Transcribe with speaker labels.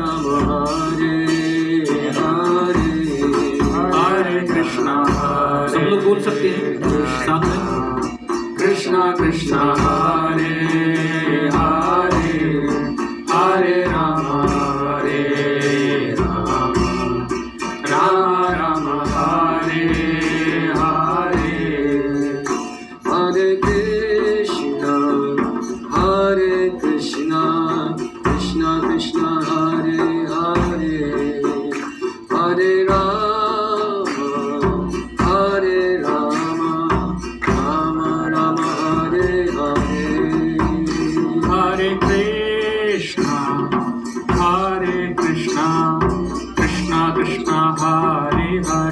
Speaker 1: Ram Hare Hare Hare Krishna सब लोग बोल सकते हैं साथ में Krishna Krishna Hare Hare Hare Rama Hare Rama Rama Rama Hare Hare Hare Krishna Krishna Krishna Hare Hare Hare Rama Rama Rama Hare Hare Hare Krishna Krishna Krishna Hare Hare